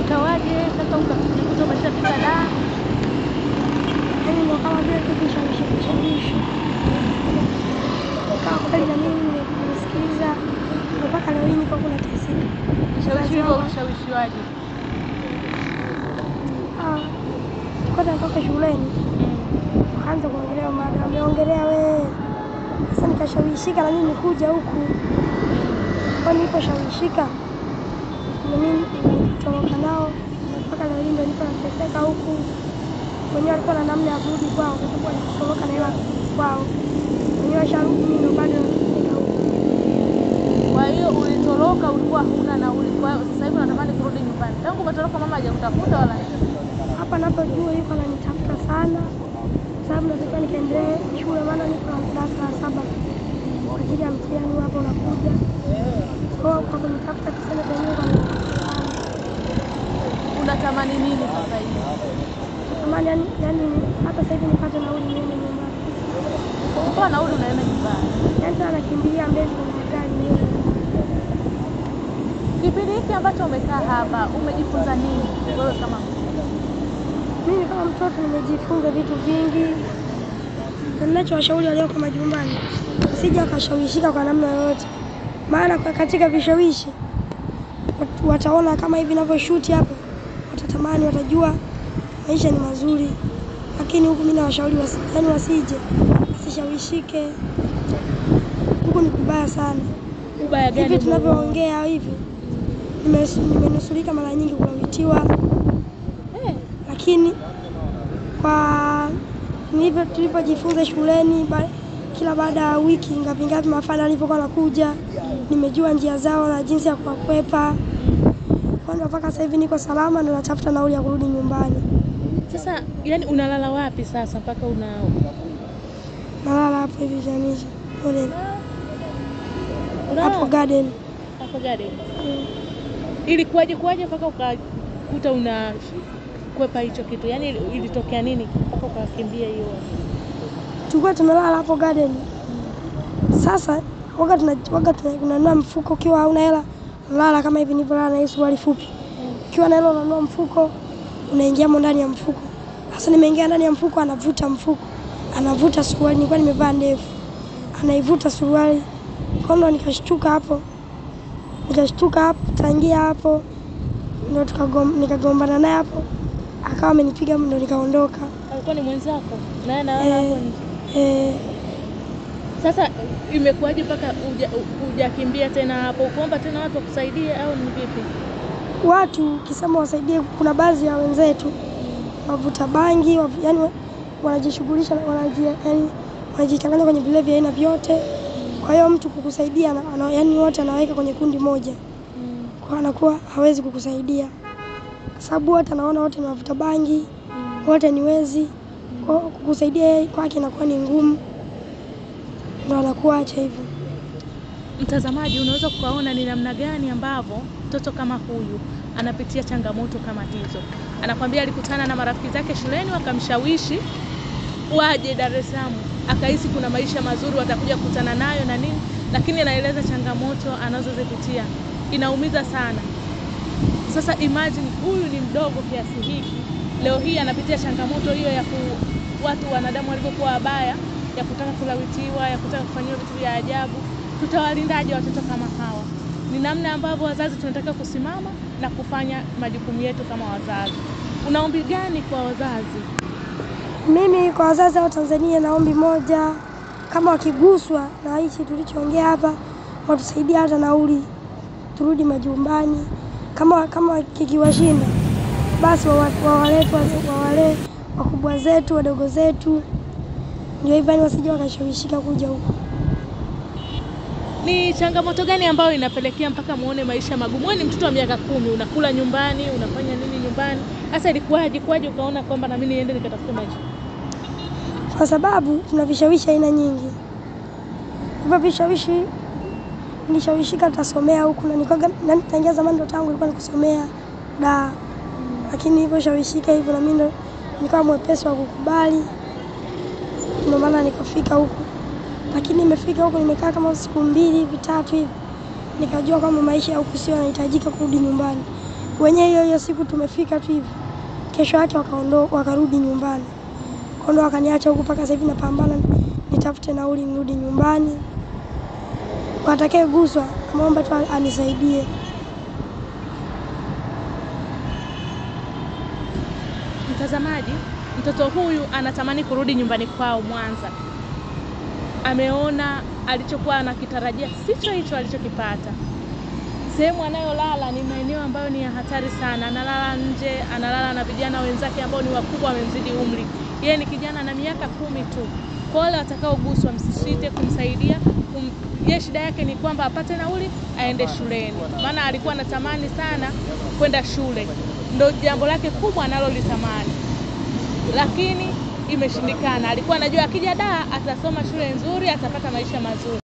Ulikutawaje sasa ukajikuta umeshafika da? Yaani ndio kama vile kushawishi. Kama kweli na mimi nimesikiliza mpaka leo hii niko kuna kesi. Ushawishiwaje? Kwanza nitoka shuleni. Kaanza kuongelea mada, ameongelea wewe. Sasa nikashawishika na mimi kuja huku. Kwa niliposhawishika na mimi nilitoroka nao mpaka leo hii ndio niko nateseka huku. Wenyewe walikuwa na namna ya kurudi kwao kwa sababu walitoroka na hela kwao. Wenyewe washarudi, mimi ndo bado nateseka huku. Kwa hiyo ulitoroka, ulikuwa huna nauli, kwa hiyo sasa hivi unatamani kurudi nyumbani. Tangu umetoroka mama hajakutafuta wala nini? Hapa napojua yuko ananitafuta sana. Sababu nataka nikaendelee shule, maana niko darasa la 7 kwa ajili ya mtihani hapo unakuja. Kwa kunitafuta kusema penyewe kwa unatamani nini sasa hivi? Natamani yani hata sasa hivi nipate nauli niende nyumbani. Kwa nauli unaenda nyumbani? Yaani anakimbilia mbele kwa gari niende. Kipindi hiki ambacho umekaa hapa umejifunza nini wewe kama mtu? Mimi kama mtoto nimejifunza vitu vingi. Na ninachowashauri walioko majumbani, usije ukashawishika kwa namna yoyote. Maana katika vishawishi wataona kama hivi ninavyoshuti hapa, watatamani, watajua maisha ni mazuri. Lakini huku mimi nawashauri wasije, wasishawishike. Huku ni kubaya sana. Ubaya gani? Hivi tunavyoongea hivi, nimenusurika mara nyingi kulawitiwa. Lakini kwa nilivyo tulipojifunza shuleni, kila baada ya wiki ngapi mafana alipokuwa anakuja, nimejua njia zao na jinsi ya kuwakwepa. Kwanza mpaka sasa hivi niko salama na natafuta nauli ya kurudi nyumbani. Sasa yani unalala wapi sasa mpaka nalala hapo hivi jamii. Hapo garden. Hapo garden. Ilikuwaje mpaka ukakuta unakwepa hicho kitu? Yani ilitokea nini mpaka ukakimbia hiyo? Tulikuwa tumelala hapo garden. Sasa wakati tunanunua mfuko, ukiwa hauna hela unalala kama hivi nilivyolala na Yesu wali fupi. Ukiwa na hela unanunua mfuko, unaingia ndani ya mfuko. Sasa nimeingia ndani ya mfuko, anavuta suruali, nilikuwa nimevaa ndefu. Anaivuta suruali. Kono nikashtuka hapo. Tangia hapo ndio nikagombana naye hapo. Akawa amenipiga ndo nikaondoka. Alikuwa ni mwenzako? Naye analala hapo nje. Sasa imekuwaje mpaka hujakimbia tena hapo? Kuomba tena watu wakusaidie au ni vipi? Watu kisema wasaidie, kuna baadhi ya wenzetu wavuta bangi, yani wanajishughulisha, wanajichanganya kwenye vilevi aina vyote. Kwa hiyo mtu kukusaidia yani wote anaweka kwenye kundi moja. Kwa anakuwa hawezi kukusaidia. Kwa sababu wote anaona wote ni wavuta bangi, wote ni wezi. Kwa kukusaidia kwake inakuwa ni ngumu. Ndio anakuwa acha hivyo. Mtazamaji, unaweza kuona ni namna gani ambavyo mtoto kama huyu anapitia changamoto kama hizo. Anakuambia alikutana na marafiki zake shuleni wakamshawishi waje Dar es Salaam. Akahisi kuna maisha mazuri watakuja kukutana nayo na nini, lakini anaeleza changamoto anazozipitia. Inaumiza sana. Sasa imagine huyu ni mdogo kiasi hiki, leo hii anapitia changamoto hiyo ya watu wanadamu walivyokuwa wabaya, ya kutaka kulawitiwa, ya kutaka kufanyiwa vitu vya ajabu. Tutawalindaje watoto kama hawa? Ni namna ambavyo wazazi tunataka kusimama na kufanya majukumu yetu kama wazazi. Unaombi gani kwa wazazi? Mimi kwa wazazi wa Tanzania naombi moja, kama wakiguswa na hichi tulichoongea hapa, watusaidie hata nauli turudi majumbani. Kama kikiwashinda, basi wawale wakubwa zetu, wadogo zetu. Ndio hivyo, wasije wakashawishika kuja huko. Ni changamoto gani ambayo inapelekea mpaka muone maisha magumu? Wewe ni mtoto wa miaka 10, unakula nyumbani, unafanya nini nyumbani? Sasa ilikuwaje ukaona kwamba na mimi niende nikatafute maisha? Kwa sababu tuna vishawishi aina nyingi. Hivyo vishawishi nilishawishika tutasomea huku, na tangia zamani ndo tangu nilikuwa nikusomea da. Lakini hivyo shawishika hivyo na mimi ndo nikawa mwepesi wa kukubali. Ndio maana nikafika huku. Lakini nimefika huku nimekaa kama siku 2 hivi 3 hivi. Nikajua kwamba maisha ya huku sio yanahitajika kurudi nyumbani. wenyewe hiyo siku tumefika tu hivi, kesho yake wakarudi nyumbani. Kondo wakaniacha huku mpaka sasa hivi napambana nitafute nauli nirudi nyumbani. Atakayeguswa naomba tu anisaidie. Mtazamaji, mtoto huyu anatamani kurudi nyumbani kwao Mwanza. Ameona alichokuwa anakitarajia sicho hicho alichokipata. Sehemu anayolala ni maeneo ambayo ni ya hatari sana. Analala nje, analala na vijana wenzake ambao ni wakubwa wamemzidi umri. Yeye ni kijana na miaka 10 tu. Kwa wale watakaoguswa msisite kumsaidia. Yeye shida yake ni kwamba apate nauli aende shuleni. Maana alikuwa anatamani sana kwenda shule. Ndio jambo lake kubwa analolitamani. Lakini imeshindikana. Alikuwa anajua akija Dar atasoma shule nzuri, atapata maisha mazuri.